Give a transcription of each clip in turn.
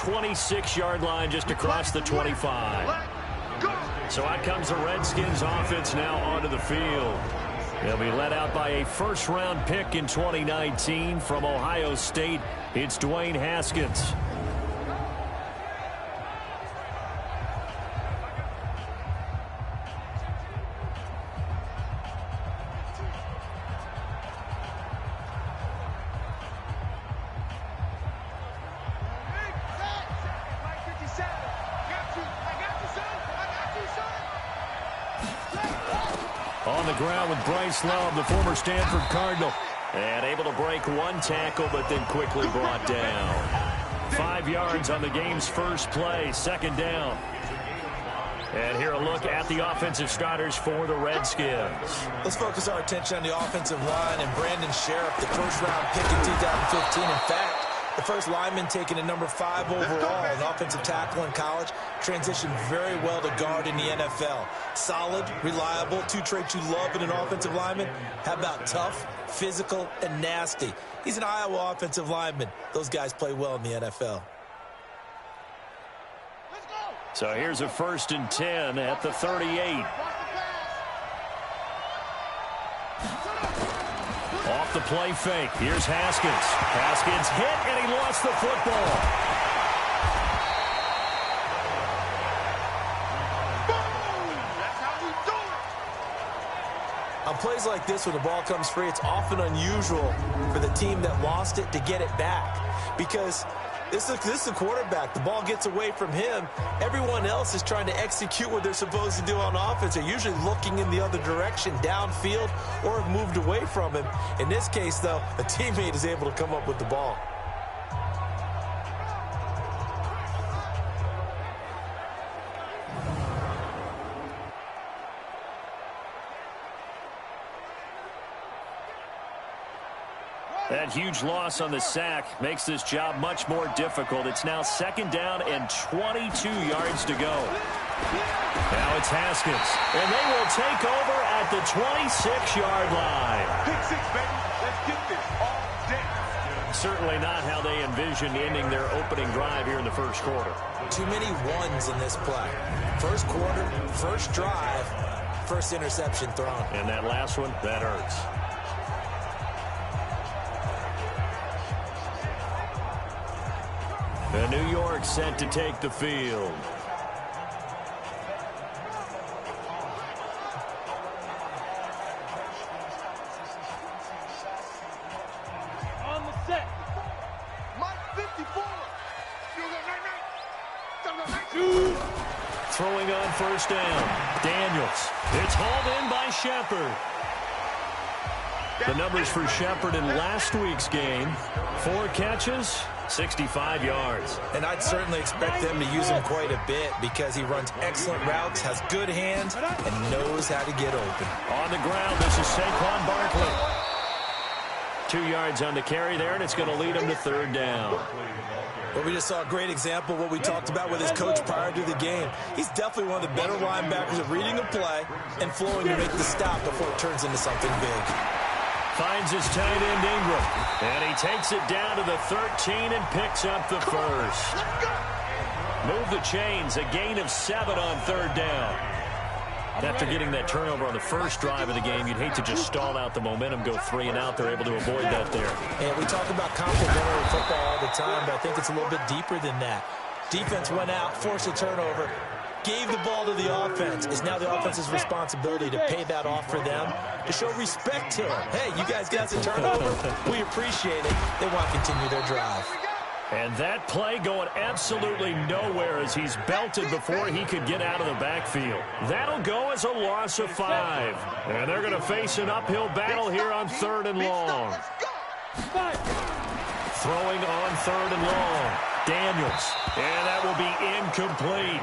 26-yard line just across the 25. So out comes the Redskins offense now onto the field. They'll be led out by a first-round pick in 2019 from Ohio State. It's Dwayne Haskins. On the ground with Bryce Love, the former Stanford Cardinal. And able to break one tackle, but then quickly brought down. 5 yards on the game's first play, second down. And here a look at the offensive starters for the Redskins. Let's focus our attention on the offensive line and Brandon Sheriff, the first-round pick in 2015. In fact, the first lineman taken at number 5 overall, an offensive tackle in college, transitioned very well to guard in the NFL. Solid, reliable, two traits you love in an offensive lineman. How about tough, physical, and nasty? He's an Iowa offensive lineman. Those guys play well in the NFL. So here's a 1st and 10 at the 38. Off the play fake. Here's Haskins. Haskins hit, and he lost the football. That's how we do it. On plays like this, when the ball comes free, it's often unusual for the team that lost it to get it back. Because this is a quarterback. The ball gets away from him. Everyone else is trying to execute what they're supposed to do on offense. They're usually looking in the other direction, downfield, or have moved away from him. In this case, though, a teammate is able to come up with the ball. That huge loss on the sack makes this job much more difficult. It's now 2nd down and 22 yards to go. Now it's Haskins, and they will take over at the 26-yard line. Pick 6, baby. Let's get this all day. Certainly not how they envisioned ending their opening drive here in the first quarter. Too many ones in this play. First quarter, first drive, first interception thrown. And that last one, that hurts. The New York set to take the field. On the set. Mike 54. Throwing on 1st down. Daniels. It's hauled in by Shepard. The numbers for Shepard in last week's game: 4 catches, 65 yards. And I'd certainly expect them to use him quite a bit because he runs excellent routes, has good hands, and knows how to get open. On the ground, this is Saquon Barkley. 2 yards on the carry there, and it's going to lead him to 3rd down. Well, we just saw a great example of what we talked about with his coach prior to the game. He's definitely one of the better linebackers at reading a play and flowing to make the stop before it turns into something big. Finds his tight end Ingram, and he takes it down to the 13 and picks up the first. Move the chains, a gain of 7 on 3rd down. After getting that turnover on the first drive of the game, you'd hate to just stall out the momentum, go 3 and out. They're able to avoid that there. And we talk about complementary football all the time, but I think it's a little bit deeper than that. Defense went out, forced a turnover, gave the ball to the offense. It's now the offense's responsibility to pay that off for them, to show respect to them. Hey, you guys got the turnover. We appreciate it. They want to continue their drive. And that play going absolutely nowhere as he's belted before he could get out of the backfield. That'll go as a loss of 5. And they're going to face an uphill battle here on 3rd and long. Throwing on 3rd and long. Daniels. And that will be incomplete.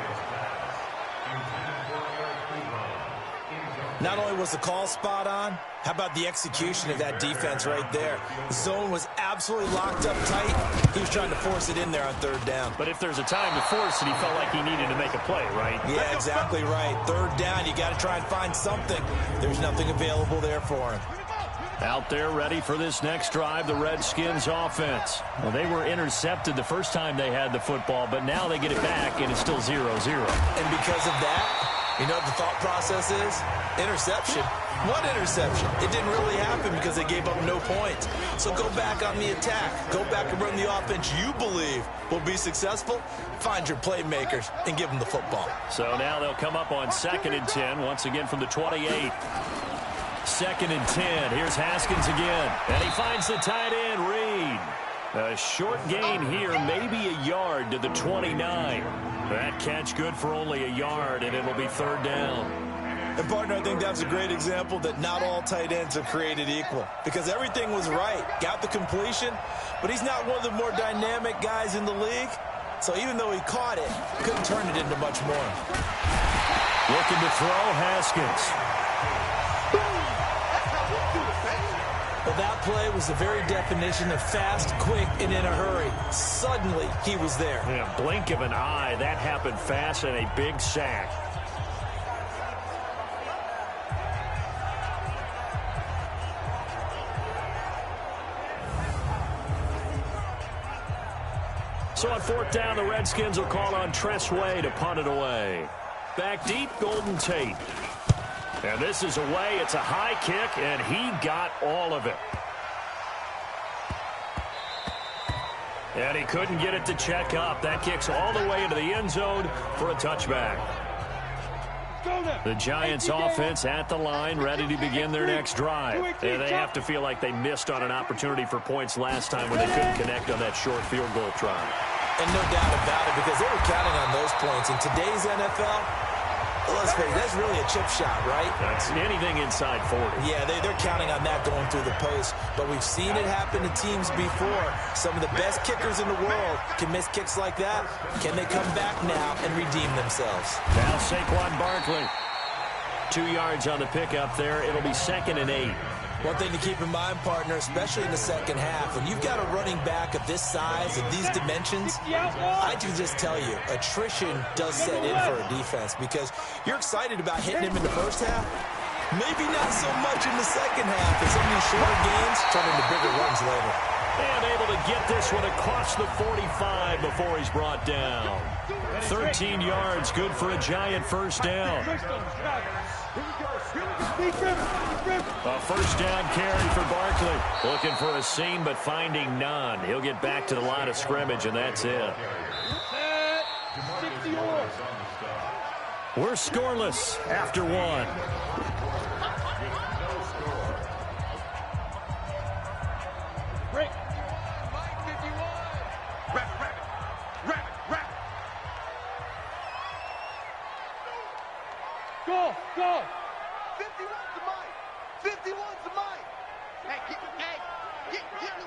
Not only was the call spot on, how about the execution of that defense right there? The zone was absolutely locked up tight. He was trying to force it in there on 3rd down. But if there's a time to force it, he felt like he needed to make a play, right? Yeah, exactly right. 3rd down, you got to try and find something. There's nothing available there for him. Out there ready for this next drive, the Redskins offense. Well, they were intercepted the first time they had the football, but now they get it back, and it's still 0-0. And because of that, you know what the thought process is? Interception. What interception? It didn't really happen because they gave up no points. So go back on the attack. Go back and run the offense you believe will be successful. Find your playmakers and give them the football. So now they'll come up on 2nd and 10, once again from the 28. 2nd and 10. Here's Haskins again. And he finds the tight end, Reed. A short gain here, maybe a yard to the 29. That catch good for only a yard, and it'll be 3rd down. And, partner, I think that's a great example that not all tight ends are created equal. Because everything was right. Got the completion, but he's not one of the more dynamic guys in the league. So even though he caught it, couldn't turn it into much more. Looking to throw, Haskins. Well, that play was the very definition of fast, quick, and in a hurry. Suddenly, he was there. Yeah, blink of an eye. That happened fast and a big sack. So on 4th down, the Redskins will call on Tress Way to punt it away. Back deep, Golden Tate. And this is away. It's a high kick, and he got all of it. And he couldn't get it to check up. That kicks all the way into the end zone for a touchback. The Giants offense at the line, ready to begin their next drive. And they have to feel like they missed on an opportunity for points last time when they couldn't connect on that short field goal try. And no doubt about it, because they were counting on those points. In today's NFL, let's face it, that's really a chip shot, right? That's anything inside 40. Yeah, they're counting on that going through the post. But we've seen it happen to teams before. Some of the best kickers in the world can miss kicks like that. Can they come back now and redeem themselves? Now Saquon Barkley. 2 yards on the pickup there. It'll be 2nd and 8. One thing to keep in mind, partner, especially in the second half, when you've got a running back of this size, of these dimensions, I can just tell you, attrition does set in for a defense because you're excited about hitting him in the first half. Maybe not so much in the second half, as some of these shorter gains turn into bigger runs later. And able to get this one across the 45 before he's brought down. 13 yards, good for a Giant first down. A first down carry for Barkley. Looking for a seam, but finding none. He'll get back to the line of scrimmage, and that's it. We're scoreless after 1. Go! 51's the mic! 51's the mic! Hey, get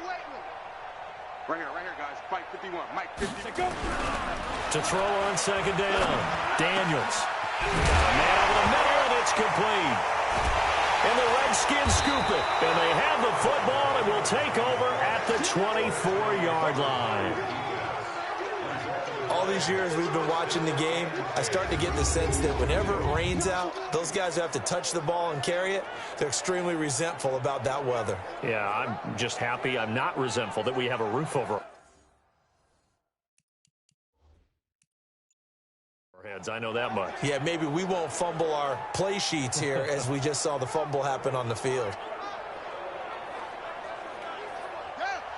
away with it! Right here, guys. Fight 51. Mike 50. Go! To throw on 2nd down. Daniels. Got a man over the middle, and it's complete. And the Redskins scoop it. And they have the football and will take over at the 24-yard line. All these years we've been watching the game, I start to get the sense that whenever it rains out, those guys who have to touch the ball and carry it, they're extremely resentful about that weather. Yeah, I'm just happy I'm not resentful that we have a roof over our heads. I know that much. Yeah, maybe we won't fumble our play sheets here as we just saw the fumble happen on the field.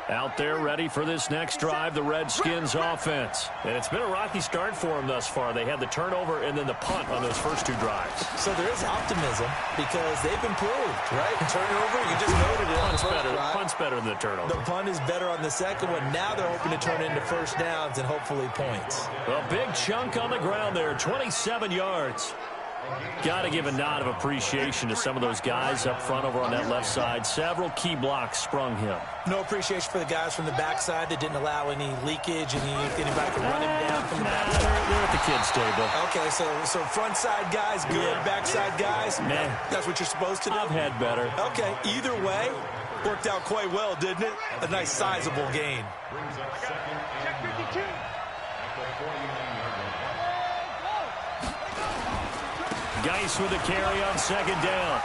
Out there ready for this next drive, the Redskins offense. And it's been a rocky start for them thus far. They had the turnover and then the punt on those first 2 drives. So there is optimism because they've improved, right? Turnover, you just noted it. Punt's better than the turnover. The punt is better on the second one. Now they're hoping to turn it into first downs and hopefully points. A big chunk on the ground there, 27 yards. Got to give a nod of appreciation to some of those guys up front over on that left side. Several key blocks sprung him. No appreciation for the guys from the backside that didn't allow any leakage, anybody could run him down from the backside. They're at the kids' table. Okay, so front side guys good, backside guys, that's what you're supposed to do? I've had better. Okay, either way, worked out quite well, didn't it? A nice sizable gain. Check 52. Geis with the carry on 2nd down.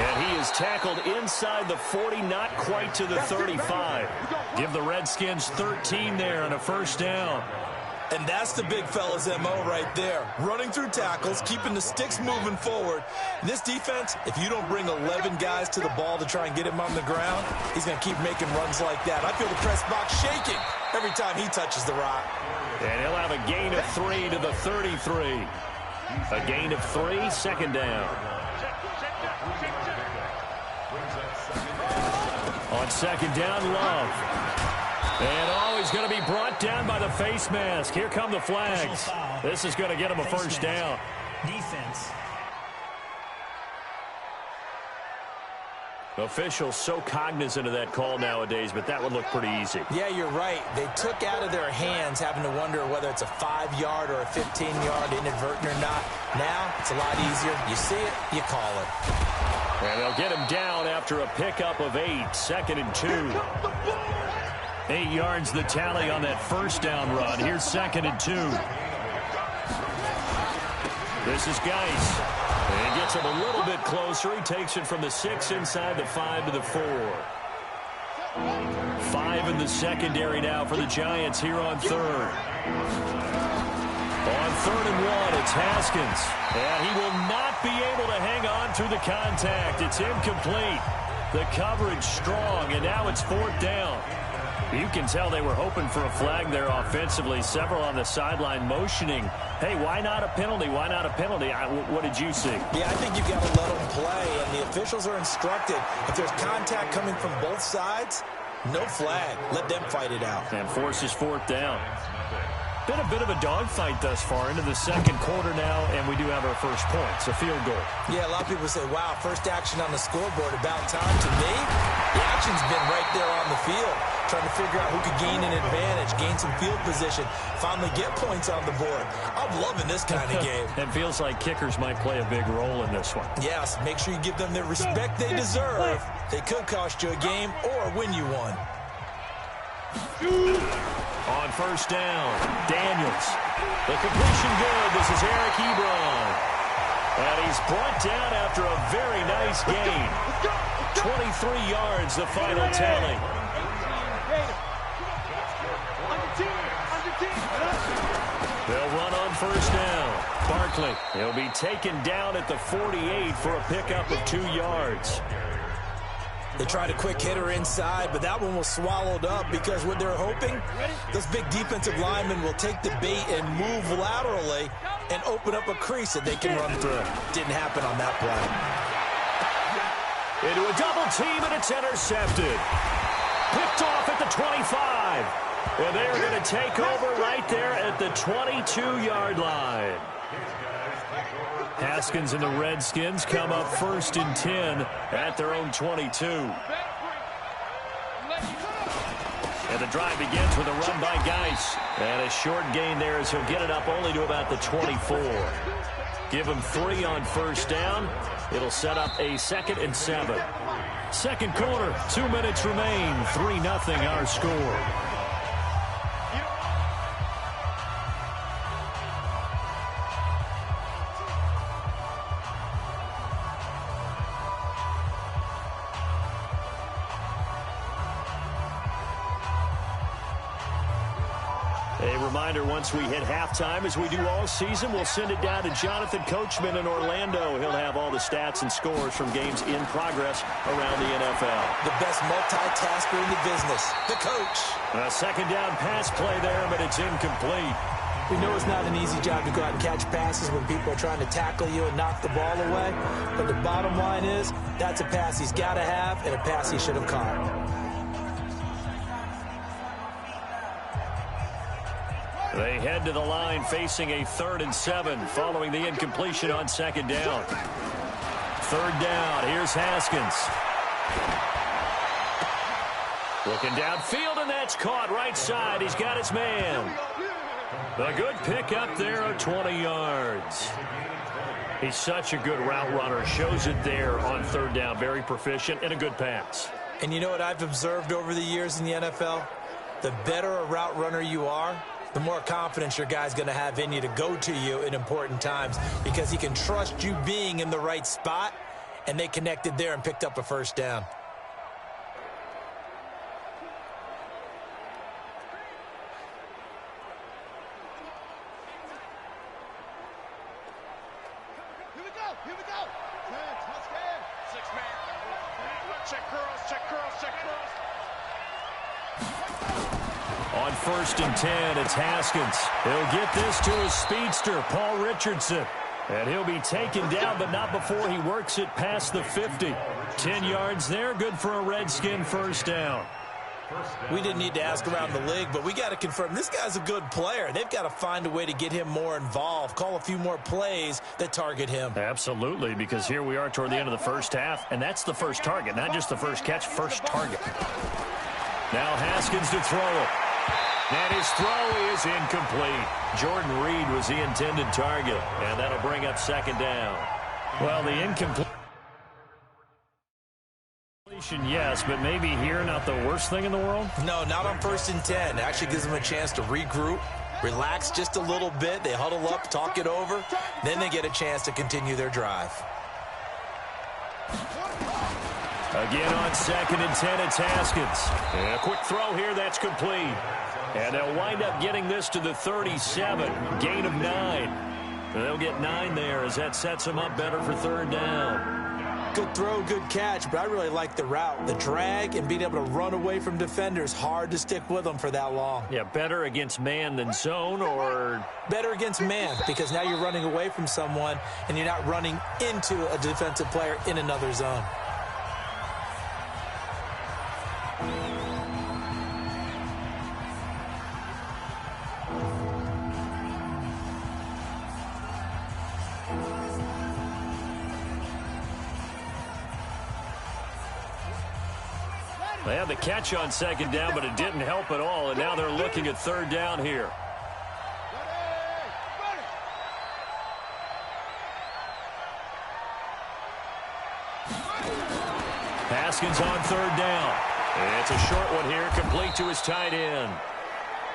And he is tackled inside the 40, not quite to the 35. Give the Redskins 13 there on a first down. And that's the big fella's MO right there. Running through tackles, keeping the sticks moving forward. This defense, if you don't bring 11 guys to the ball to try and get him on the ground, he's going to keep making runs like that. I feel the press box shaking every time he touches the rock. And he'll have a gain of 3 to the 33. A gain of 3, second down. On second down, Love. And he's going to be brought down by the face mask. Here come the flags. This is going to get him a first down. Defense. Officials so cognizant of that call nowadays, but that would look pretty easy. Yeah, you're right. They took out of their hands having to wonder whether it's a 5-yard or a 15-yard inadvertent or not. Now, it's a lot easier. You see it, you call it. And they'll get him down after a pickup of 8, second and 2. 8 yards the tally on that first down run. Here's second and 2. This is Geis. And he gets him a little bit closer. He takes it from the 6 inside the 5 to the 4. 5 in the secondary now for the Giants here on third. On third and 1, it's Haskins. And he will not be able to hang on through the contact. It's incomplete. The coverage strong, and now it's fourth down. You can tell they were hoping for a flag there offensively. Several on the sideline motioning, hey, why not a penalty? Why not a penalty? What did you see? Yeah, I think you've got to let them play, and the officials are instructed. If there's contact coming from both sides, no flag. Let them fight it out. And forces fourth down. Been a bit of a dogfight thus far into the second quarter now, and we do have our first point. It's a field goal. Yeah, a lot of people say, wow, first action on the scoreboard, about time. To me, the action's been right there on the field, trying to figure out who could gain an advantage, gain some field position, finally get points on the board. I'm loving this kind of game. It feels like kickers might play a big role in this one. Yes, make sure you give them the respect they deserve. They could cost you a game or win you one. On first down, Daniels. The completion good. This is Eric Ebron. And he's brought down after a very nice gain. 23 yards, the final tally. They'll run on first down. Barkley, he'll be taken down at the 48 for a pickup of 2 yards. They tried a quick hitter inside, but that one was swallowed up because what they're hoping, those big defensive linemen will take the bait and move laterally and open up a crease that they can run through. Didn't happen on that play. Into a double team, and it's intercepted. Picked off at the 25. And they're going to take over right there at the 22-yard line. Haskins and the Redskins come up first and 10 at their own 22. And the drive begins with a run by Geis. And a short gain there as he'll get it up only to about the 24. Give him 3 on first down. It'll set up a second and 7. Second quarter, 2 minutes remain. 3-0 our score. Reminder, once we hit halftime, as we do all season, we'll send it down to Jonathan Coachman in Orlando. He'll have all the stats and scores from games in progress around the NFL. The best multitasker in the business, the coach. A second down pass play there, but it's incomplete. We know it's not an easy job to go out and catch passes when people are trying to tackle you and knock the ball away. But the bottom line is, that's a pass he's got to have and a pass he should have caught. They head to the line facing a 3rd and 7 following the incompletion on second down. 3rd down. Here's Haskins. Looking downfield, and that's caught right side. He's got his man. A good pick up there of 20 yards. He's such a good route runner. Shows it there on 3rd down. Very proficient and a good pass. And you know what I've observed over the years in the NFL? The better a route runner you are, the more confidence your guy's going to have in you to go to you in important times because he can trust you being in the right spot and they connected there and picked up a first down. Here we go. Six man. Check curls. On 1st and 10, it's Haskins. He'll get this to his speedster, Paul Richardson. And he'll be taken down, but not before he works it past the 50. 10 yards there, good for a Redskin first down. We didn't need to ask around the league, but we got to confirm this guy's a good player. They've got to find a way to get him more involved, call a few more plays that target him. Absolutely, because here we are toward the end of the first half, and that's the first target, not just the first catch, first target. Now Haskins to throw it. And his throw is incomplete. Jordan Reed was the intended target, and that'll bring up second down. Well, the incomplete. Yes, but maybe here not the worst thing in the world? No, not on 1st and 10. It actually gives them a chance to regroup, relax just a little bit. They huddle up, talk it over. Then they get a chance to continue their drive. Again on 2nd and 10, it's Haskins. And a quick throw here, that's complete. And they'll wind up getting this to the 37, gain of 9. And they'll get 9 there as that sets them up better for third down. Good throw, good catch, but I really like the route. The drag and being able to run away from defenders, hard to stick with them for that long. Yeah, better against man than zone, or? Better against man, because now you're running away from someone and you're not running into a defensive player in another zone. They had the catch on second down, but it didn't help at all, and now they're looking at third down here. Haskins on third down. It's a short one here, complete to his tight end.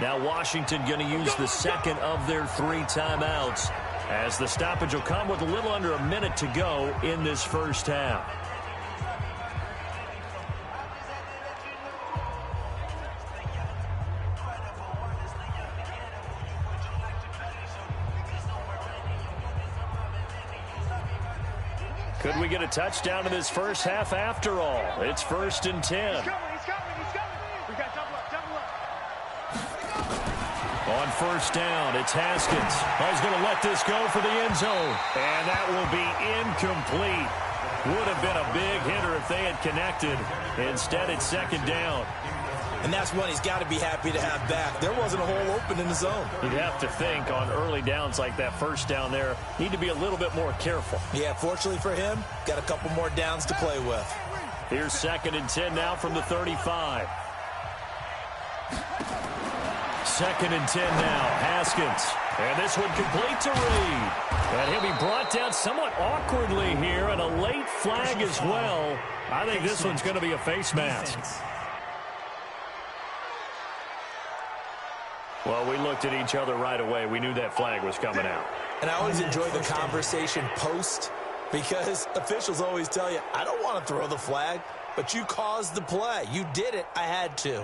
Now Washington going to use the second of their 3 timeouts, as the stoppage will come with a little under a minute to go in this first half. Could we get a touchdown in this first half after all? It's 1st and 10. He's coming. We got double up. On 1st down, it's Haskins. He's going to let this go for the end zone. And that will be incomplete. Would have been a big hitter if they had connected. Instead, it's 2nd down. And that's one he's got to be happy to have back. There wasn't a hole open in the zone. You'd have to think on early downs like that first down there, need to be a little bit more careful. Yeah, fortunately for him, got a couple more downs to play with. Here's 2nd and 10 now from the 35. 2nd and 10 now, Haskins. And this one complete to Reed. And he'll be brought down somewhat awkwardly here, and a late flag as well. I think this one's going to be a face mask. Well, we looked at each other right away. We knew that flag was coming out. And I always enjoy the conversation post, because officials always tell you, I don't want to throw the flag, but you caused the play. You did it. I had to.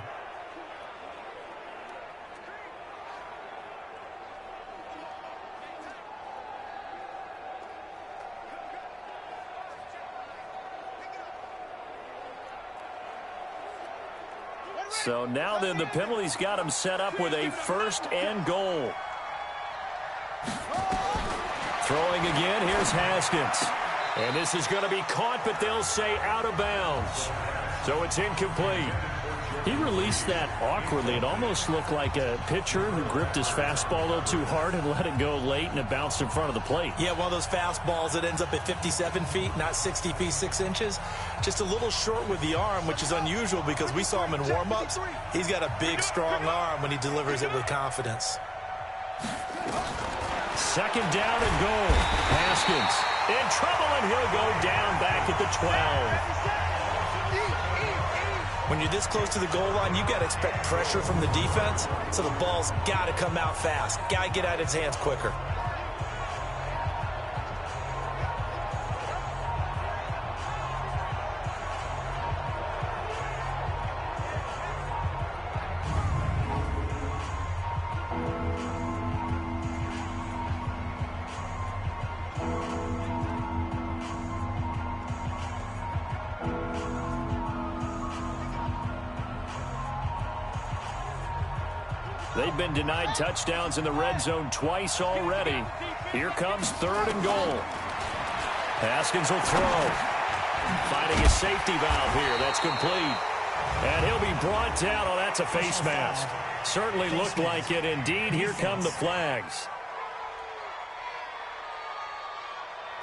So now then, the penalty's got him set up with a 1st and goal. Throwing again, here's Haskins. And this is going to be caught, but they'll say out of bounds. So it's incomplete. He released that awkwardly. It almost looked like a pitcher who gripped his fastball a little too hard and let it go late, and it bounced in front of the plate. Yeah, one of those fastballs that ends up at 57 feet, not 60 feet, 6 inches. Just a little short with the arm, which is unusual because we saw him in warm-ups. He's got a big, strong arm when he delivers it with confidence. 2nd down and goal. Haskins in trouble, and he'll go down back at the 12. When you're this close to the goal line, you got to expect pressure from the defense, so the ball's got to come out fast. Got to get out of his hands quicker. They've been denied touchdowns in the red zone twice already. Here comes 3rd and goal. Haskins will throw. Finding a safety valve here. That's complete. And he'll be brought down. Oh, that's a face mask. Certainly looked like it. Indeed, here come the flags.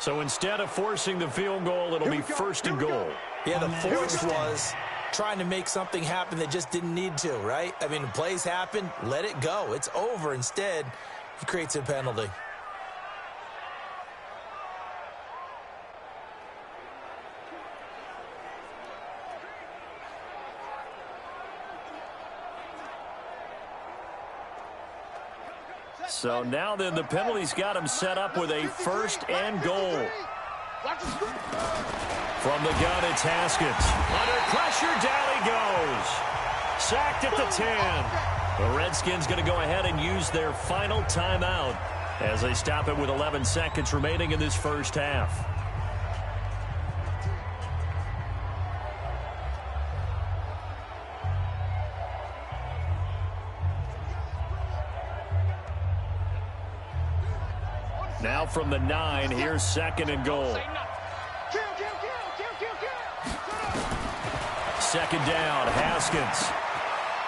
So instead of forcing the field goal, it'll be 1st and goal. Yeah, the force was trying to make something happen that just didn't need to, right? I mean, plays happen, let it go. It's over. Instead, he creates a penalty. So now then, the penalty's got him set up with a 1st and goal. From the gun, it's Haskins. Under pressure, down he goes. Sacked at the 10. The Redskins going to go ahead and use their final timeout as they stop it with 11 seconds remaining in this first half. Now from the 9, here's 2nd and goal. 2nd down, Haskins.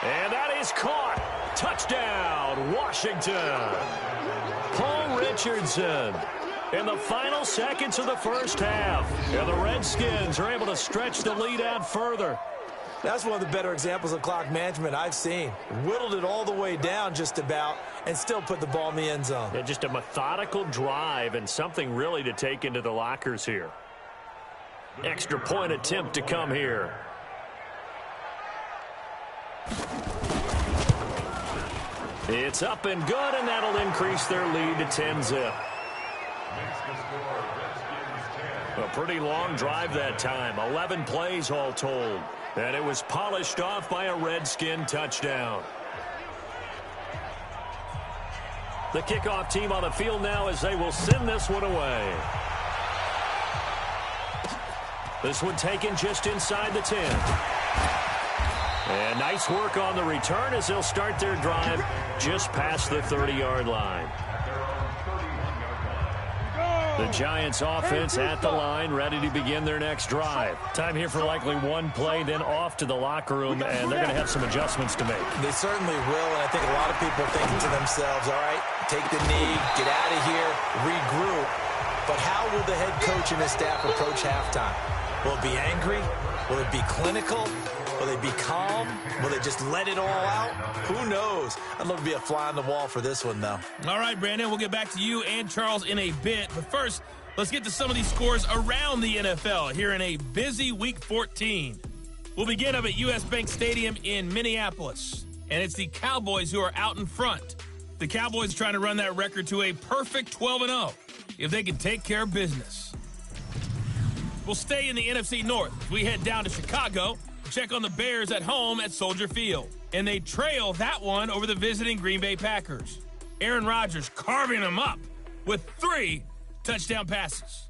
And that is caught. Touchdown, Washington. Paul Richardson in the final seconds of the first half. And the Redskins are able to stretch the lead out further. That's one of the better examples of clock management I've seen. Whittled it all the way down just about and still put the ball in the end zone. Yeah, just a methodical drive and something really to take into the lockers here. Extra point attempt to come here. It's up and good, and that'll increase their lead to 10-zip. A pretty long drive that time. 11 plays all told. And it was polished off by a Redskin touchdown. The kickoff team on the field now as they will send this one away. This one taken just inside the 10. And nice work on the return as they'll start their drive just past the 30-yard line. The Giants offense at the line, ready to begin their next drive. Time here for likely one play, then off to the locker room, and they're going to have some adjustments to make. They certainly will, and I think a lot of people are thinking to themselves, all right, take the knee, get out of here, regroup. But how will the head coach and his staff approach halftime? Will it be angry? Will it be clinical? Will they be calm? Will they just let it all out? Who knows? I'd love to be a fly on the wall for this one, though. All right, Brandon, we'll get back to you and Charles in a bit. But first, let's get to some of these scores around the NFL here in a busy Week 14. We'll begin up at U.S. Bank Stadium in Minneapolis. And it's the Cowboys who are out in front. The Cowboys trying to run that record to a perfect 12-0 if they can take care of business. We'll stay in the NFC North. We head down to Chicago. Check on the Bears at home at Soldier Field. And they trail that one over the visiting Green Bay Packers. Aaron Rodgers carving them up with 3 touchdown passes.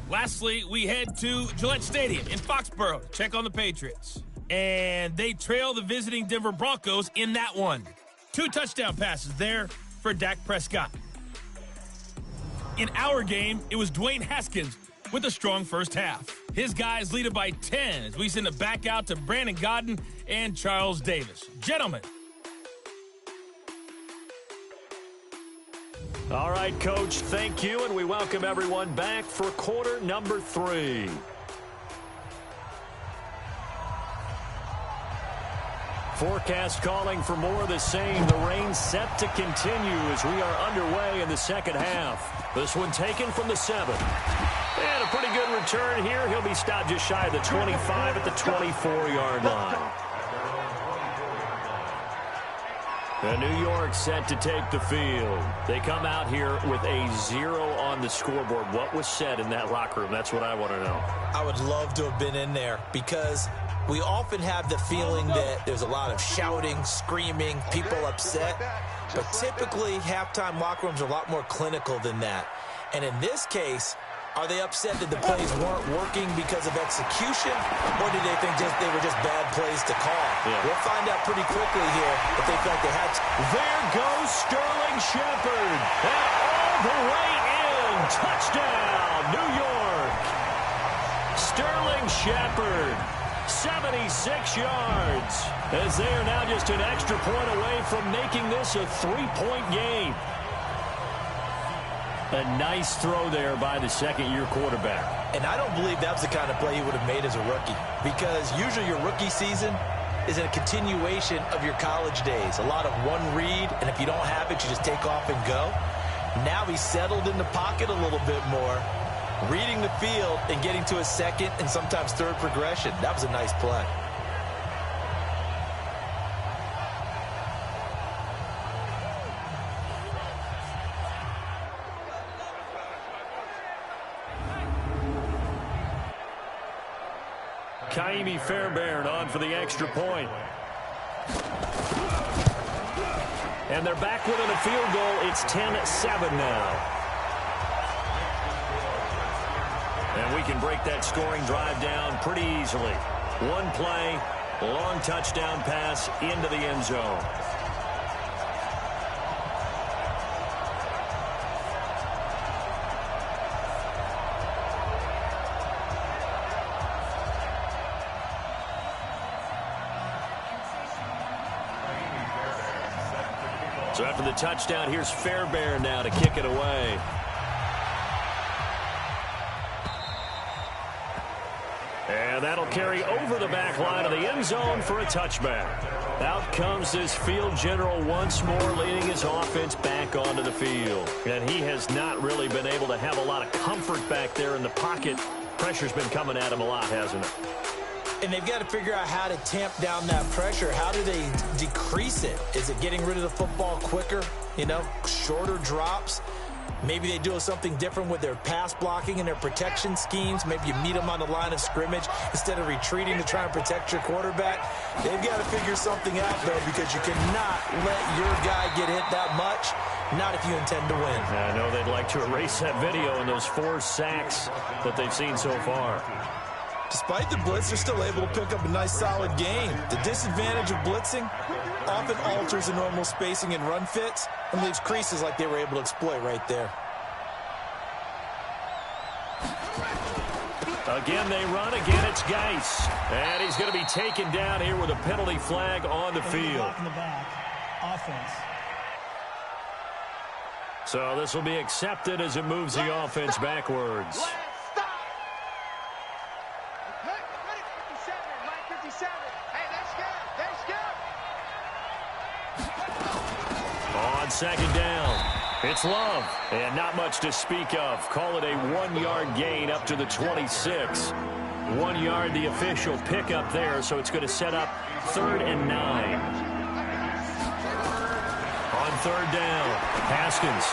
Lastly, we head to Gillette Stadium in Foxborough to check on the Patriots. And they trail the visiting Denver Broncos in that one. 2 touchdown passes there for Dak Prescott. In our game, it was Dwayne Haskins with a strong first half. His guys lead it by 10 as we send it back out to Brandon Godden and Charles Davis. Gentlemen. All right, Coach, thank you, and we welcome everyone back for quarter number 3. Forecast calling for more of the same. The rain set to continue as we are underway in the second half. This one taken from the 7. And a pretty good return here. He'll be stopped just shy of the 25 at the 24-yard line. And New York set to take the field. They come out here with a 0 on the scoreboard. What was said in that locker room? That's what I want to know. I would love to have been in there because we often have the feeling that there's a lot of shouting, screaming, people upset. But typically, halftime locker rooms are a lot more clinical than that. And in this case, Are they upset that the plays weren't working because of execution, or did they think they were just bad plays to call? Yeah. We'll find out pretty quickly here if they felt they had to. There goes Sterling Shepard. And all the way in. Touchdown, New York. Sterling Shepard, 76 yards. As they are now just an extra point away from making this a 3-point game. A nice throw there by the second-year quarterback. And I don't believe that was the kind of play he would have made as a rookie, because usually your rookie season is a continuation of your college days. A lot of one read, and if you don't have it, you just take off and go. Now he's settled in the pocket a little bit more, reading the field and getting to a second and sometimes third progression. That was a nice play. Kaimi Fairbairn on for the extra point. And they're back within a field goal. It's 10-7 now. And we can break that scoring drive down pretty easily. One play, long touchdown pass into the end zone. So after the touchdown, here's Fairbairn now to kick it away. And that'll carry over the back line of the end zone for a touchback. Out comes this field general once more, leading his offense back onto the field. And he has not really been able to have a lot of comfort back there in the pocket. Pressure's been coming at him a lot, hasn't it? And they've got to figure out how to tamp down that pressure. How do they decrease it? Is it getting rid of the football quicker? You know, shorter drops? Maybe they do something different with their pass blocking and their protection schemes. Maybe you meet them on the line of scrimmage instead of retreating to try and protect your quarterback. They've got to figure something out, though, because you cannot let your guy get hit that much, not if you intend to win. I know they'd like to erase that video and those 4 sacks that they've seen so far. Despite the blitz, they're still able to pick up a nice, solid game. The disadvantage of blitzing often alters the normal spacing and run fits and leaves creases like they were able to exploit right there. Again, they run. Again, it's Geis. And he's going to be taken down here with a penalty flag on the field. In the back. Offense. So this will be accepted as it moves the offense backwards. On second down, it's Love. And not much to speak of. Call it a 1-yard gain up to the 26. 1 yard, the official pickup there, so it's going to set up 3rd and 9. On 3rd down, Haskins.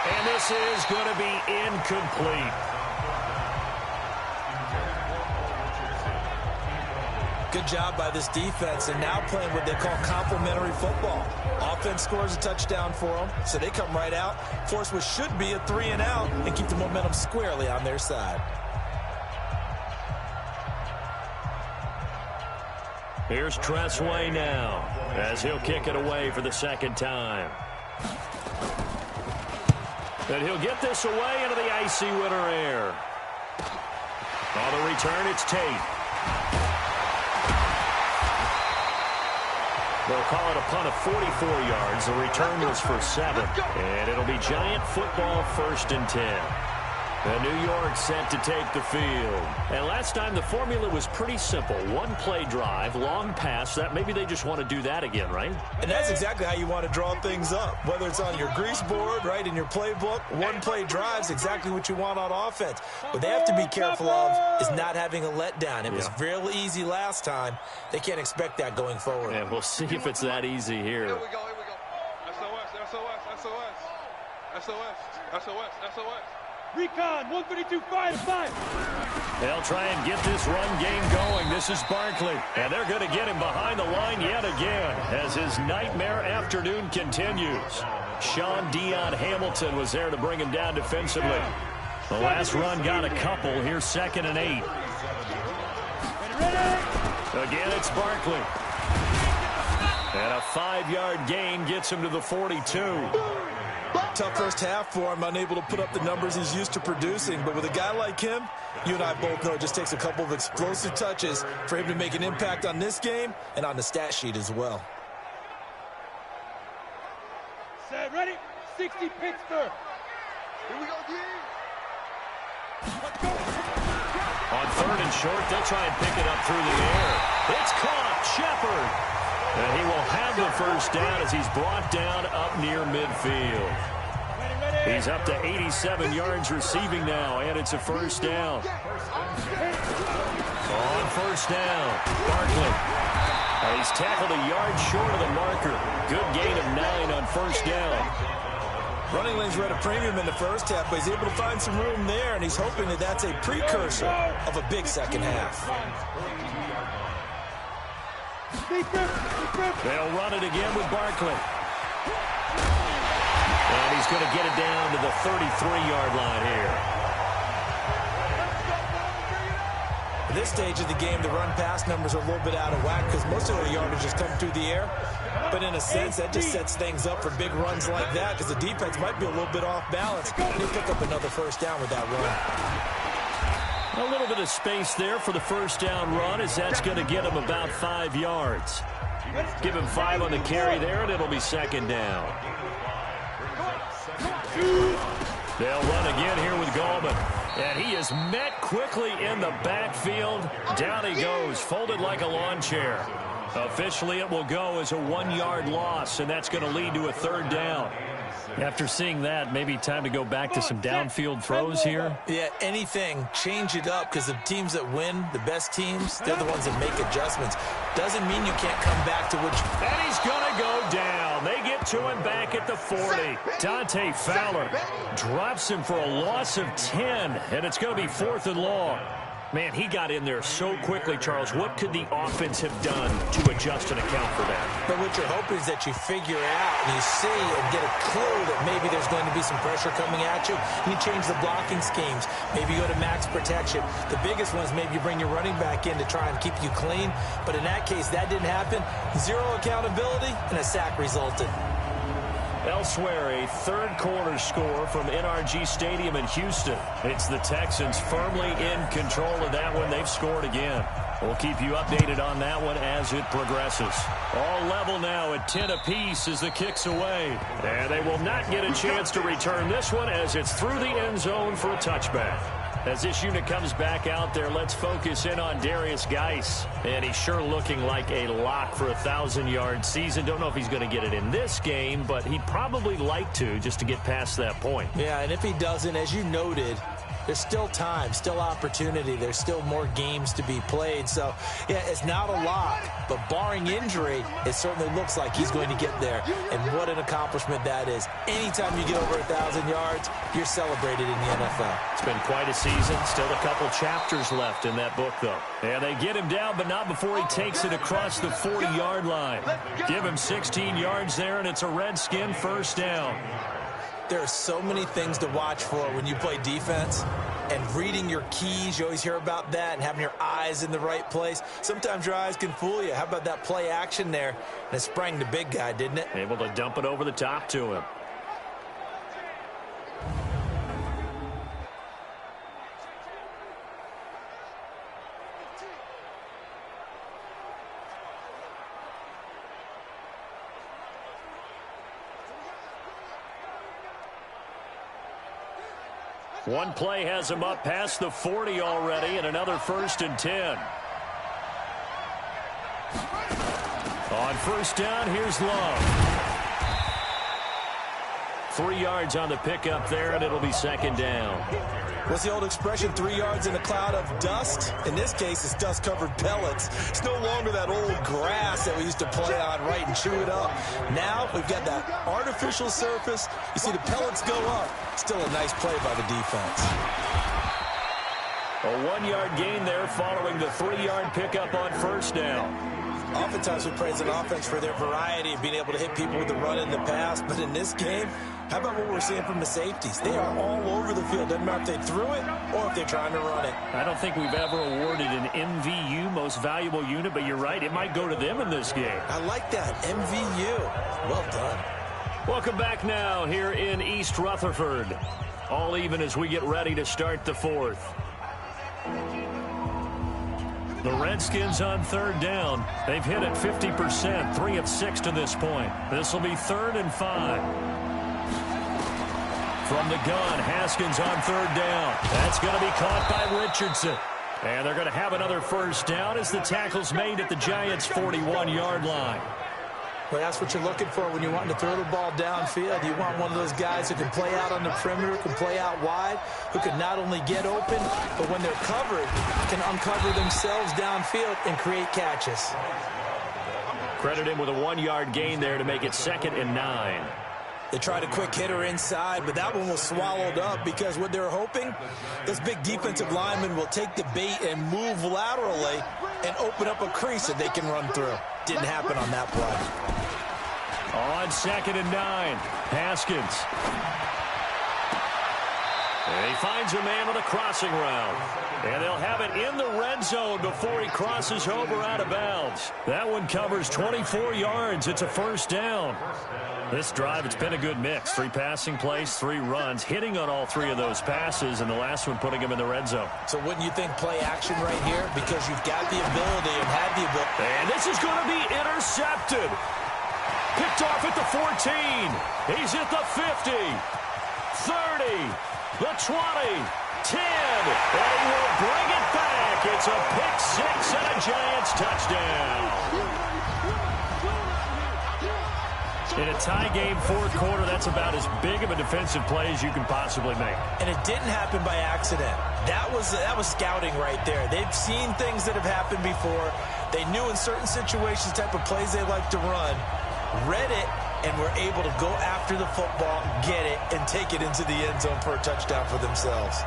And this is going to be incomplete. Good job by this defense, and now playing what they call complementary football. Offense scores a touchdown for them, so they come right out, force what should be a 3-and-out, and keep the momentum squarely on their side. Here's Tressway now, as he'll kick it away for the second time. And he'll get this away into the icy winter air. On the return, it's Tate. They'll call it a punt of 44 yards. The return was for 7. And it'll be Giant football 1st and 10. And New York set to take the field. And last time the formula was pretty simple. 1-play drive, long pass. That maybe they just want to do that again, right? And that's exactly how you want to draw things up. Whether it's on your grease board, right, in your playbook, 1-play drive is exactly what you want on offense. What they have to be careful of is not having a letdown. It was real easy last time. They can't expect that going forward. And we'll see if it's that easy here. Here we go, here we go. SOS, SOS, SOS. SOS, SOS, SOS. Recon, 132, fire. They'll try and get this run game going. This is Barkley. And they're going to get him behind the line yet again as his nightmare afternoon continues. Sean Dion Hamilton was there to bring him down defensively. The last run got a couple. Here's 2nd and 8. Again, it's Barkley. And a 5-yard gain gets him to the 42. Tough first half for him, unable to put up the numbers he's used to producing. But with a guy like him, you and I both know it just takes a couple of explosive touches for him to make an impact on this game and on the stat sheet as well. Set, ready? 60 Pittsburgh. Here we go, D. Let's go. On 3rd and short, they'll try and pick it up through the air. It's caught. Shepard. And he will have the first down as he's brought down up near midfield. He's up to 87 yards receiving now, and it's a first down. On first down, Barkley. He's tackled a yard short of the marker. Good gain of 9 on first down. Running lanes were at a premium in the first half, but he's able to find some room there, and he's hoping that that's a precursor of a big second half. They'll run it again with Barkley. And he's going to get it down to the 33-yard line here. At this stage of the game, the run-pass numbers are a little bit out of whack because most of the yardage has come through the air. But in a sense, that just sets things up for big runs like that because the defense might be a little bit off balance. And he'll pick up another first down with that run. A little bit of space there for the first down run as that's going to get him about 5 yards. Give him 5 on the carry there, and it'll be 2nd down. They'll run again here with Gallman. And he is met quickly in the backfield. Down he goes, folded like a lawn chair. Officially, it will go as a 1-yard loss, and that's going to lead to a 3rd down. After seeing that, maybe time to go back to some downfield throws here. Yeah, anything. Change it up because the teams that win, the best teams, they're the ones that make adjustments. Doesn't mean you can't come back to which... And he's going to go down. They get to him back at the 40. Dante Fowler drops him for a loss of 10, and it's going to be 4th and long. Man, he got in there so quickly, Charles. What could the offense have done to adjust and account for that? But what you're hoping is that you figure out and you see and get a clue that maybe there's going to be some pressure coming at you. And you change the blocking schemes. Maybe you go to max protection. The biggest one is maybe you bring your running back in to try and keep you clean. But in that case, that didn't happen. 0 accountability, and a sack resulted. Elsewhere, a 3rd quarter score from NRG Stadium in Houston. It's the Texans firmly in control of that one. They've scored again. We'll keep you updated on that one as it progresses. All level now at 10 apiece as the kick's away. And they will not get a chance to return this one as it's through the end zone for a touchback. As this unit comes back out there, let's focus in on Darius Geis. And he's sure looking like a lock for a 1,000-yard season. Don't know if he's going to get it in this game, but he'd probably like to just to get past that point. Yeah, and if he doesn't, as you noted, there's still time, still opportunity. There's still more games to be played. So, yeah, it's not a lot, but barring injury, it certainly looks like he's going to get there. And what an accomplishment that is. Anytime you get over 1,000 yards, you're celebrated in the NFL. It's been quite a season. Still a couple chapters left in that book, though. And they get him down, but not before he takes it across the 40-yard line. Give him 16 yards there, and it's a Redskin first down. There are so many things to watch for when you play defense. And reading your keys, you always hear about that, and having your eyes in the right place. Sometimes your eyes can fool you. How about that play action there? And it sprang the big guy, didn't it? Able to dump it over the top to him. One play has him up past the 40 already, and another 1st and 10. On first down, here's Love. 3 yards on the pickup there, and it'll be 2nd down. What's the old expression, 3 yards in a cloud of dust? In this case, it's dust-covered pellets. It's no longer that old grass that we used to play on, right, and chew it up. Now we've got that artificial surface. You see the pellets go up. Still a nice play by the defense. A 1-yard gain there following the 3-yard pickup on first down. Oftentimes we praise an offense for their variety of being able to hit people with the run in the pass, but in this game, How about what we're seeing from the safeties? They are all over the field. Doesn't matter if they threw it or if they're trying to run it. I don't think we've ever awarded an MVU, most valuable unit, but you're right. It might go to them in this game. I like that. MVU. Well done. Welcome back now here in East Rutherford. All even as we get ready to start the fourth. The Redskins on third down. They've hit it 50%, 3 of 6 to this point. This will be 3rd and 5. From the gun, Haskins on third down. That's going to be caught by Richardson. And they're going to have another first down as the tackle's made at the Giants' 41-yard line. Well, that's what you're looking for when you're wanting to throw the ball downfield. You want one of those guys who can play out on the perimeter, can play out wide, who can not only get open, but when they're covered, can uncover themselves downfield and create catches. Credit him with a 1-yard gain there to make it 2nd and 9. They tried a quick hitter inside, but that one was swallowed up because what they're hoping, this big defensive lineman will take the bait and move laterally and open up a crease that they can run through. Didn't happen on that play. On 2nd and 9, Haskins. And he finds a man on a crossing route. And they'll have it in the red zone before he crosses over out of bounds. That one covers 24 yards. It's a first down. This drive, it's been a good mix. 3 passing plays, 3 runs, hitting on all 3 of those passes, and the last one putting him in the red zone. So wouldn't you think play action right here? Because you've got the ability and had the ability. And this is going to be intercepted. Picked off at the 14. He's at the 50, 30, the 20, 10, and he will bring it back. It's a pick 6 and a Giants touchdown. In a tie game, 4th quarter, that's about as big of a defensive play as you can possibly make. And it didn't happen by accident. That was scouting right there. They've seen things that have happened before. They knew in certain situations the type of plays they like to run, read it, and were able to go after the football, get it, and take it into the end zone for a touchdown for themselves.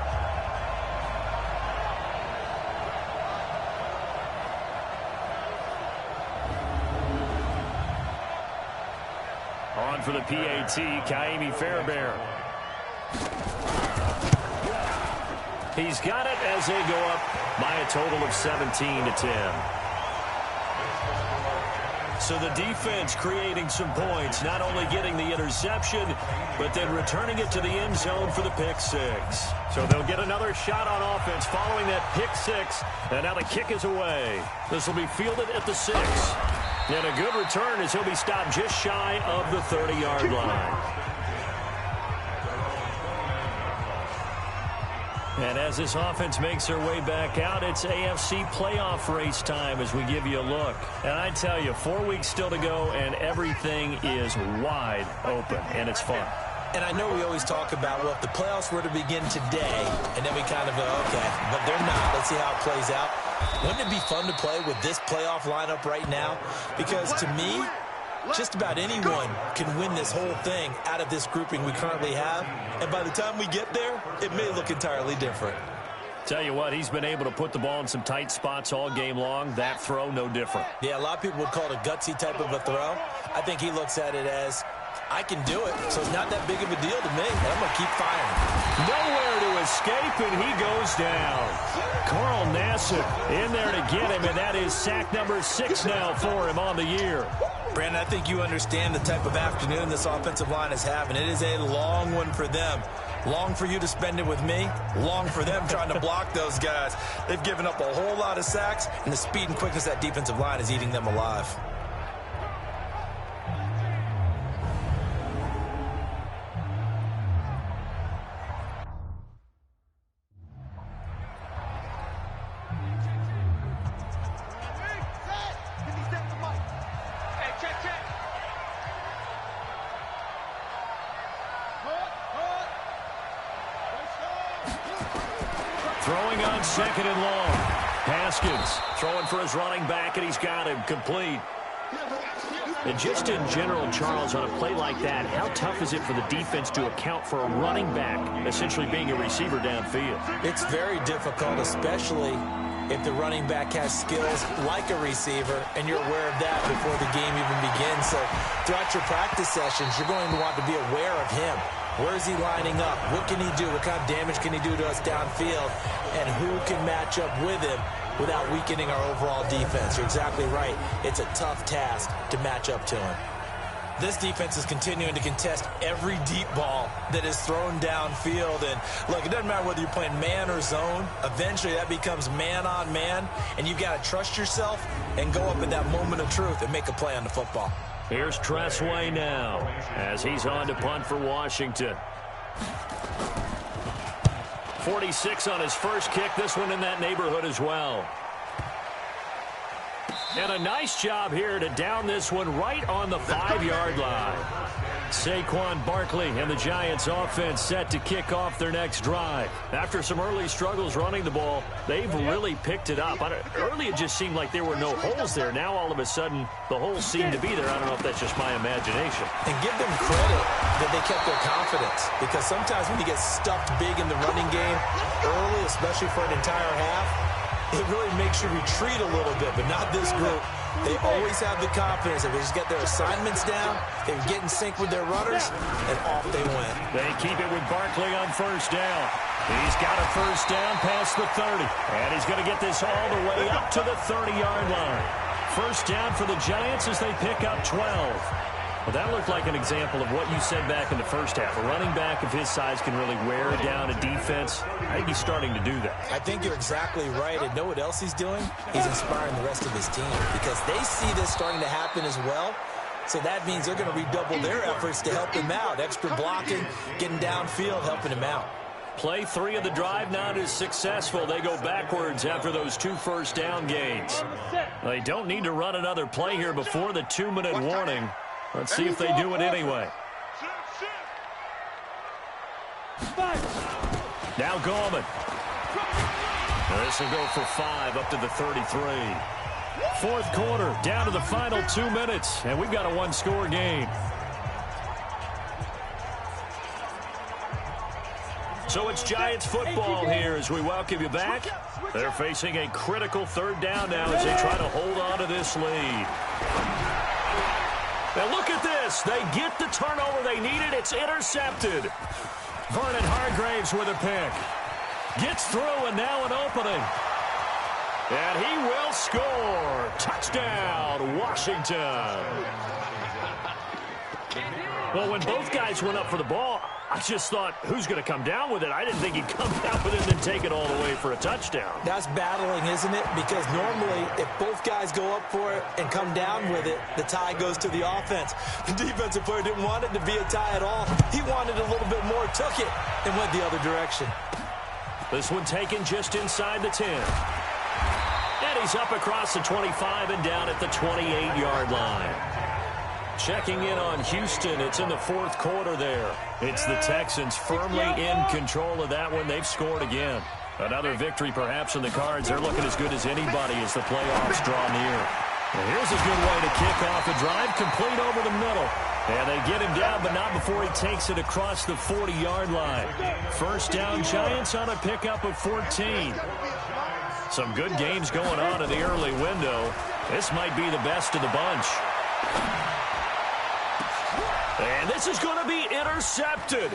On for the PAT, Kaimi Fairbairn. He's got it as they go up by a total of 17-10. So the defense creating some points, not only getting the interception, but then returning it to the end zone for the pick 6. So they'll get another shot on offense following that pick 6, and now the kick is away. This will be fielded at the 6. And a good return as he'll be stopped just shy of the 30-yard line. And as this offense makes their way back out, it's AFC playoff race time as we give you a look. And I tell you, 4 weeks still to go, and everything is wide open, and it's fun. And I know we always talk about, well, if the playoffs were to begin today, and then we kind of go, okay, but they're not. Let's see how it plays out. Wouldn't it be fun to play with this playoff lineup right now? Because to me, just about anyone can win this whole thing out of this grouping we currently have. And by the time we get there, it may look entirely different. Tell you what, he's been able to put the ball in some tight spots all game long. That throw, no different. Yeah, a lot of people would call it a gutsy type of a throw. I think he looks at it as, I can do it, so it's not that big of a deal to me. I'm going to keep firing. Nowhere to escape, and he goes down. Carl Nassib in there to get him, and that is sack number 6 now for him on the year. Brandon, I think you understand the type of afternoon this offensive line is having. It is a long one for them. Long for you to spend it with me. Long for them trying to block those guys. They've given up a whole lot of sacks, and the speed and quickness of that defensive line is eating them alive. Throwing on 2nd and long. Haskins throwing for his running back, and he's got him complete. And just in general, Charles, on a play like that, how tough is it for the defense to account for a running back essentially being a receiver downfield? It's very difficult, especially if the running back has skills like a receiver, and you're aware of that before the game even begins. So throughout your practice sessions, you're going to want to be aware of him. Where is he lining up? What can he do? What kind of damage can he do to us downfield? And who can match up with him without weakening our overall defense? You're exactly right. It's a tough task to match up to him. This defense is continuing to contest every deep ball that is thrown downfield. And look, it doesn't matter whether you're playing man or zone. Eventually, that becomes man on man. And you've got to trust yourself and go up at that moment of truth and make a play on the football. Here's Tressway now as he's on to punt for Washington. 46 on his first kick. This one in that neighborhood as well. And a nice job here to down this one right on the 5-yard line. Saquon Barkley and the Giants offense set to kick off their next drive. After some early struggles running the ball, they've really picked it up. Early it just seemed like there were no holes there. Now all of a sudden the holes seem to be there. I don't know if that's just my imagination. And give them credit that they kept their confidence, because sometimes when you get stuffed big in the running game early, especially for an entire half, it really makes you retreat a little bit, but not this group. They always have the confidence that they just get their assignments down, they get in sync with their runners, and off they went. They keep it with Barkley on first down. He's got a first down past the 30, and he's going to get this all the way up to the 30-yard line. First down for the Giants as they pick up 12. Well, that looked like an example of what you said back in the first half. A running back of his size can really wear down a defense. I think he's starting to do that. I think you're exactly right. And know what else he's doing? He's inspiring the rest of his team, because they see this starting to happen as well. So that means they're going to redouble their efforts to help him out. Extra blocking, getting downfield, helping him out. Play 3 of the drive not as successful. They go backwards after those 2 first down gains. They don't need to run another play here before the 2-minute warning. Let's see if they do it anyway. Now Gallman. This will go for 5 up to the 33. Fourth quarter, down to the final 2 minutes, and we've got a 1-score game. So it's Giants football here as we welcome you back. They're facing a critical 3rd down now as they try to hold on to this lead. Now look at this. They get the turnover they needed. It's intercepted. Vernon Hargraves with a pick. Gets through, and now an opening. And he will score. Touchdown, Washington. Well, when both guys went up for the ball, I just thought, who's going to come down with it? I didn't think he'd come down with it and then take it all the way for a touchdown. That's battling, isn't it? Because normally, if both guys go up for it and come down with it, the tie goes to the offense. The defensive player didn't want it to be a tie at all. He wanted a little bit more, took it, and went the other direction. This one taken just inside the 10. And he's up across the 25 and down at the 28-yard line. Checking in on Houston. It's in the 4th quarter there. It's the Texans firmly in control of that one. They've scored again. Another victory perhaps in the cards. They're looking as good as anybody as the playoffs draw near. And here's a good way to kick off a drive, complete over the middle. And they get him down, but not before he takes it across the 40-yard line. First down, Giants on a pickup of 14. Some good games going on in the early window. This might be the best of the bunch. And this is going to be intercepted.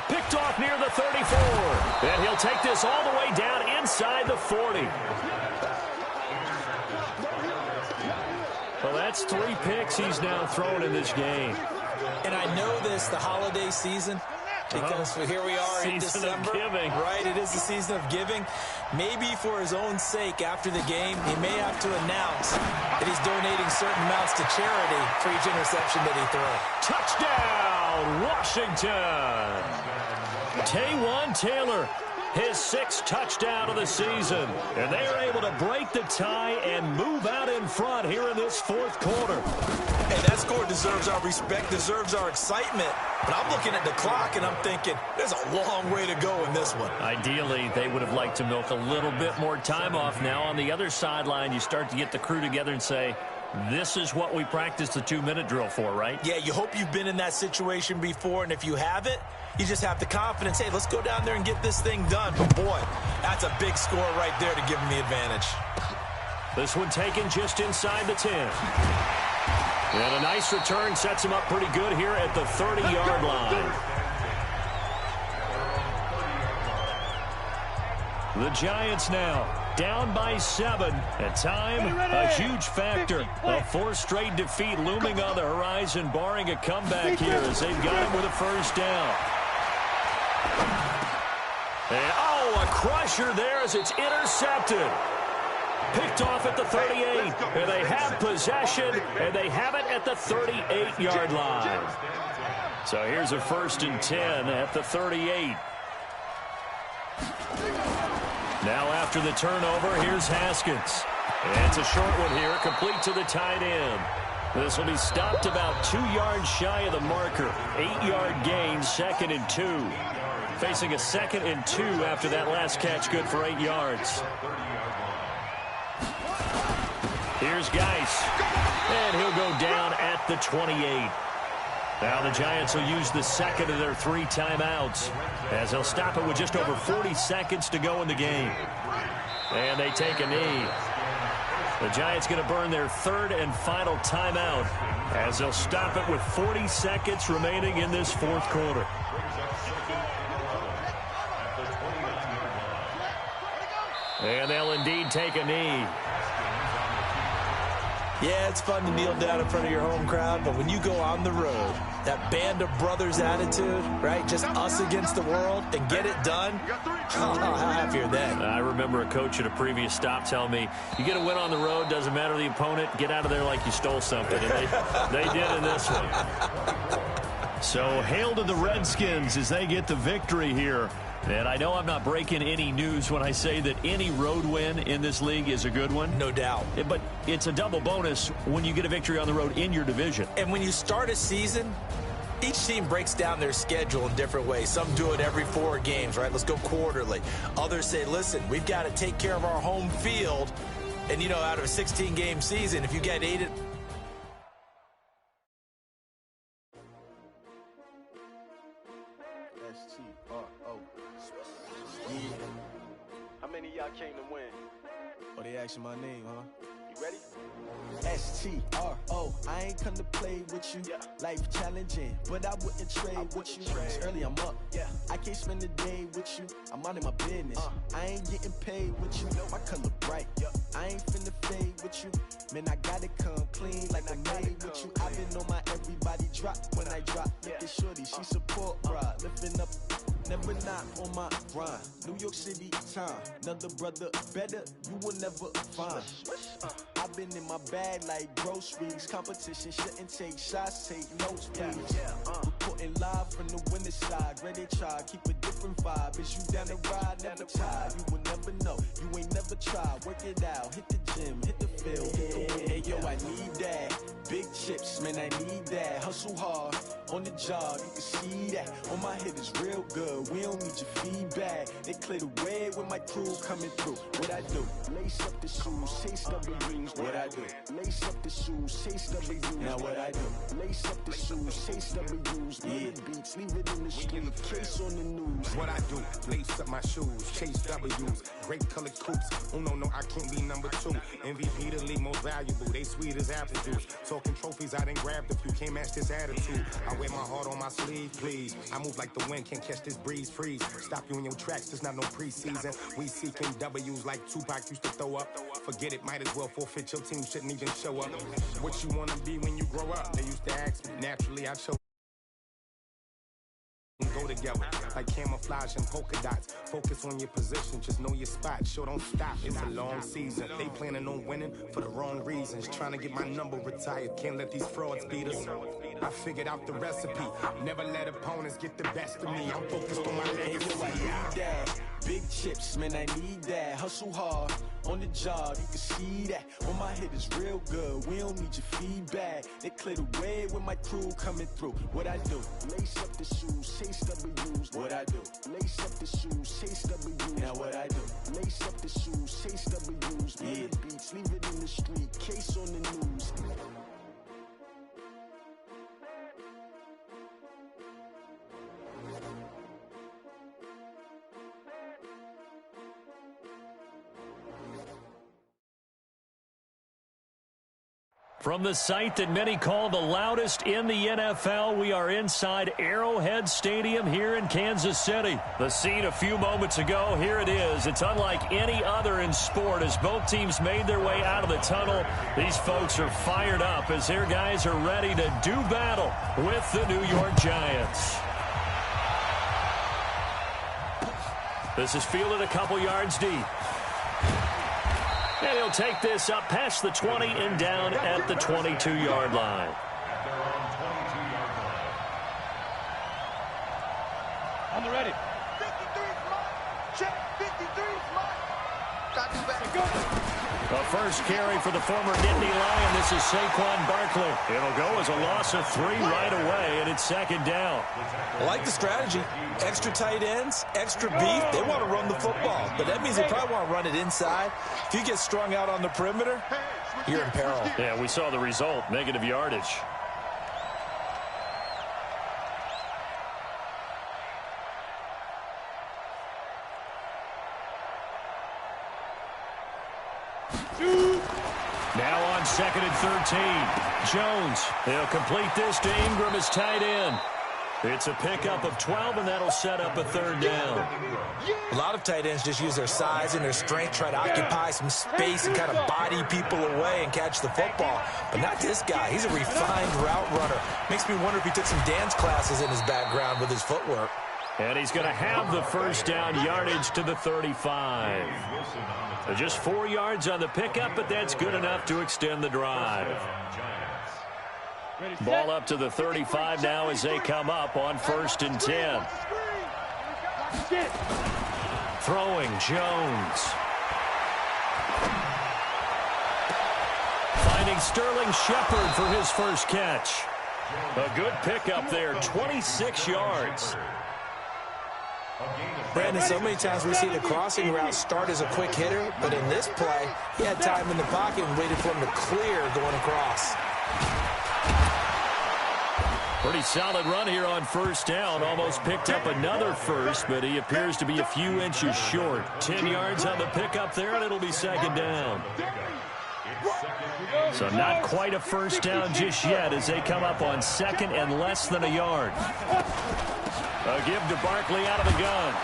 Picked off near the 34. And he'll take this all the way down inside the 40. Well, that's 3 picks he's now thrown in this game. And I know this, the holiday season, because here we are in December. Giving. Right, it is the season of giving. Maybe for his own sake after the game, he may have to announce that he's donating certain amounts to charity for each interception that he throws. Touchdown, Washington. Taywan Taylor, his 6th touchdown of the season. And they are able to break the tie and move out in front here in this 4th quarter. And that score deserves our respect, deserves our excitement. But I'm looking at the clock, and I'm thinking, there's a long way to go in this one. Ideally, they would have liked to milk a little bit more time off. Now on the other sideline, you start to get the crew together and say, This is what we practiced the 2-minute drill for, right? Yeah, you hope you've been in that situation before, and if you haven't, you just have the confidence, hey, let's go down there and get this thing done. But, boy, that's a big score right there to give them the advantage. This one taken just inside the 10. And a nice return sets him up pretty good here at the 30-yard line. The Giants now down by 7. At time, a huge factor. A 4th straight defeat looming on the horizon, barring a comeback here as they've got him with a first down. And, oh, a crusher there as it's intercepted. Picked off at the 38, and they have possession, and they have it at the 38-yard line. So here's a 1st and 10 at the 38. Now after the turnover, here's Haskins. And it's a short one here, complete to the tight end. This will be stopped about 2 yards shy of the marker. 8-yard gain, 2nd and 2. Facing a 2nd and 2 after that last catch, good for 8 yards. Here's Geis, and he'll go down at the 28. Now the Giants will use the 2nd of their 3 timeouts as they'll stop it with just over 40 seconds to go in the game. And they take a knee. The Giants going to burn their 3rd and final timeout as they'll stop it with 40 seconds remaining in this 4th quarter. And they'll indeed take a knee. Yeah, it's fun to kneel down in front of your home crowd, but when you go on the road, that band of brothers attitude, right, just us against the world, and get it done, how happy are they? I remember a coach at a previous stop telling me, you get a win on the road, doesn't matter the opponent, get out of there like you stole something. And they did in this one. So hail to the Redskins as they get the victory here. And I know I'm not breaking any news when I say that any road win in this league is a good one. No doubt. But it's a double bonus when you get a victory on the road in your division. And when you start a season, each team breaks down their schedule in different ways. Some do it every 4 games, right? Let's go quarterly. Others say, listen, we've got to take care of our home field. And, you know, out of a 16-game season, if you get 8... How many of y'all came to win? Oh, they asking my name, huh? You ready? S-T-R-O, I ain't come to play with you. Yeah. Life challenging, but I wouldn't trade with you. It's early, I'm up. Yeah. I can't spend the day with you. I'm minding my business. I ain't getting paid with you. My color bright. I ain't finna fade with you. Man, I gotta come clean like I made with you. I've been on my everybody drop when I drop. Look at shorty, she support ride. Lifting up, never not on my grind. New York City time. Another brother better, you will never find. I've been in my bag like groceries. Competition shouldn't take shots, take notes, please. Reporting live from the winning side. Ready to try, keep a different vibe. Is you down the ride, never tired. You will never know, you ain't never tried. Work it out, hit the gym, hit the field. Hey yo, I need that. Big chips, man, I need that. Hustle hard, on the job, you can see that. On my head is real good, we don't need your feedback. They clear the way with my crew coming through. What I do? Lace up the shoes, chase W's. What I do? Lace up the shoes, chase W's. Now what I do? Lace up the shoes, chase W's. Yeah. Beats, leave it in the street, case on the news. What I do? Lace up my shoes, chase W's. Great colored coops. Oh no, I can't be number 2. MVP the league most valuable. They sweet as apple juice. Talking trophies, I didn't grab the few. Can't match this attitude. I wear my heart on my sleeve, please. I move like the wind, can't catch this breeze, freeze. Stop you in your tracks, there's not no preseason. We seeking W's like Tupac used to throw up. Forget it, might as well forfeit. Your team shouldn't even show up. What you wanna be when you grow up? They used to ask me. Naturally, I chose. Go together like camouflage and polka dots. Focus on your position, just know your spot. Sure, don't stop, it's a long season. They planning on winning for the wrong reasons. Trying to get my number retired, can't let these frauds beat us. I figured out the recipe, never let opponents get the best of me. I'm focused on my legacy. I need that. Big chips, man, I need that. Hustle hard, on the job, you can see that. On my head is real good, we don't need your feedback. They clear the way with my crew coming through. What I do? Lace up the shoes, chase W's. What I do? Lace up the shoes, chase W's. Now what I do? Lace up the shoes, chase W's. Yeah. Beats, leave it in the street, case on the news. From the site that many call the loudest in the NFL, we are inside Arrowhead Stadium here in Kansas City. The scene a few moments ago, here it is. It's unlike any other in sport. As both teams made their way out of the tunnel, these folks are fired up as their guys are ready to do battle with the New York Giants. This is fielded a couple yards deep. And he'll take this up past the 20 and down at the 22-yard line. On the ready. 53 smart. Check. 53 smart. Got you back. Go. The first carry for the former Nittany Lion. This is Saquon Barkley. It'll go as a loss of 3 right away, and it's second down. I like the strategy. Extra tight ends, extra beef. They want to run the football, but that means they probably want to run it inside. If you get strung out on the perimeter, you're in peril. Yeah, we saw the result, negative yardage. Now on 2nd and 13. Jones, he'll complete this to Ingram as tight end. It's a pickup of 12, and that'll set up a 3rd down. A lot of tight ends just use their size and their strength, try to occupy some space and kind of body people away and catch the football. But not this guy. He's a refined route runner. Makes me wonder if he took some dance classes in his background with his footwork. And he's going to have the first down yardage to the 35. So just 4 yards on the pickup, but that's good enough to extend the drive. Ball up to the 35 now as they come up on 1st and 10. Throwing Jones. Finding Sterling Shepard for his first catch. A good pickup there, 26 yards. Brandon, so many times we see the crossing route start as a quick hitter, but in this play, he had time in the pocket and waited for him to clear going across. Pretty solid run here on 1st down. Almost picked up another first, but he appears to be a few inches short. 10 yards on the pickup there, and it'll be 2nd down. So not quite a first down just yet as they come up on 2nd and less than a yard. A give to Barkley out of the gun.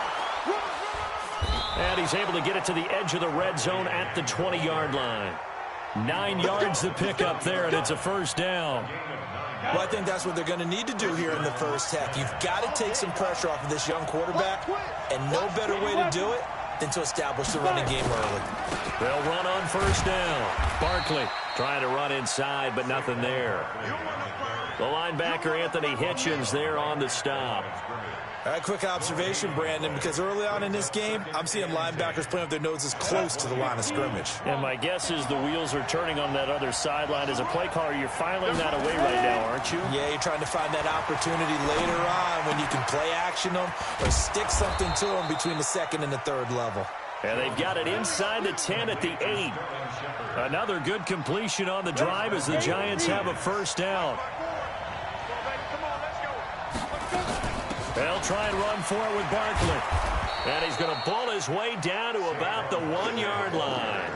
And he's able to get it to the edge of the red zone at the 20-yard line. 9 yards to pick up there, and it's a 1st down. Well, I think that's what they're going to need to do here in the first half. You've got to take some pressure off of this young quarterback, and no better way to do it than to establish the running game early. They'll run on 1st down. Barkley trying to run inside, but nothing there. The linebacker, Anthony Hitchens, there on the stop. All right, quick observation, Brandon, because early on in this game, I'm seeing linebackers playing with their noses close to the line of scrimmage. And my guess is the wheels are turning on that other sideline. As a play caller, you're filing that away right now, aren't you? Yeah, you're trying to find that opportunity later on when you can play action them or stick something to them between the 2nd and the 3rd level. And they've got it inside the 10 at the 8. Another good completion on the drive as the Giants have a 1st down. They'll try and run for it with Barkley. And he's going to pull his way down to about the 1-yard line.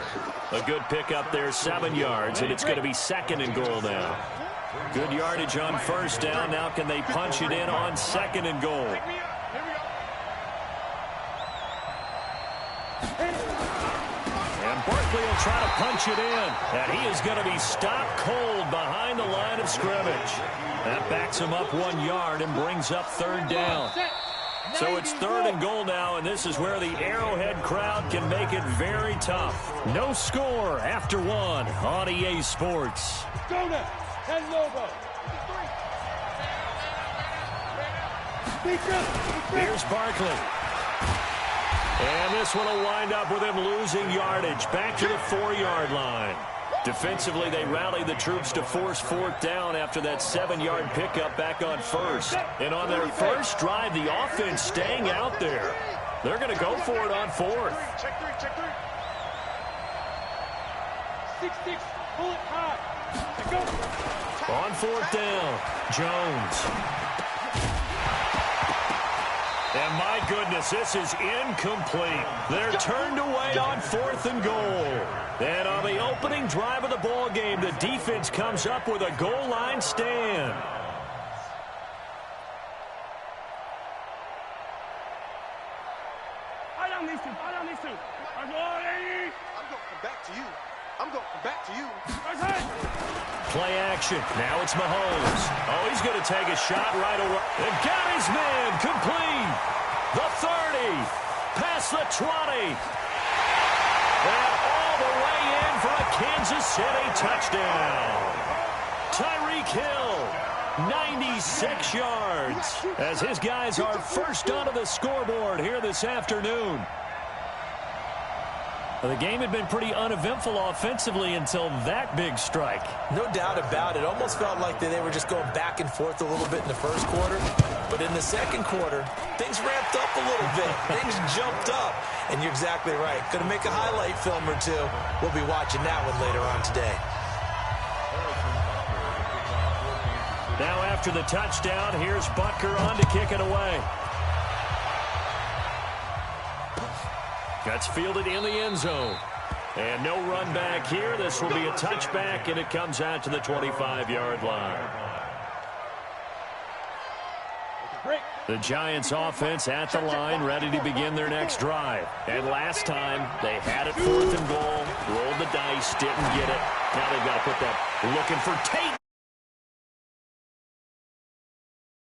A good pickup there, 7 yards, and it's going to be 2nd and goal now. Good yardage on 1st down. Now can they punch it in on 2nd and goal? And Barkley will try to punch it in. And he is going to be stopped cold behind the line of scrimmage. That backs him up 1 yard and brings up 3rd down. So it's 3rd and goal now, and this is where the Arrowhead crowd can make it very tough. No score after 1 on EA Sports. Here's Barkley. And this one will wind up with him losing yardage back to the 4-yard line. Defensively, they rallied the troops to force 4th down after that 7-yard pickup back on 1st. And on their first drive, the offense staying out there. They're going to go for it on 4th. On 4th down, Jones. And my goodness, this is incomplete. They're turned away on 4th and goal. And on the opening drive of the ball game, the defense comes up with a goal line stand. I'm going to come back to you. I'm going to come back to you. Play action. Now it's Mahomes. Oh, he's going to take a shot right away. And got his man complete. The 30. Past the 20. And all the way in for a Kansas City touchdown. Tyreek Hill, 96 yards. As his guys are first onto the scoreboard here this afternoon. The game had been pretty uneventful offensively until that big strike. No doubt about it. Almost felt like they were just going back and forth a little bit in the first quarter. But in the second quarter, things ramped up a little bit. Things jumped up. And you're exactly right. Going to make a highlight film or two. We'll be watching that one later on today. Now after the touchdown, here's Butker on to kick it away. That's fielded in the end zone. And no run back here. This will be a touchback, and it comes out to the 25-yard line. The Giants offense at the line, ready to begin their next drive. And last time, they had it 4th and goal, rolled the dice, didn't get it. Now they've got to put that looking for Tate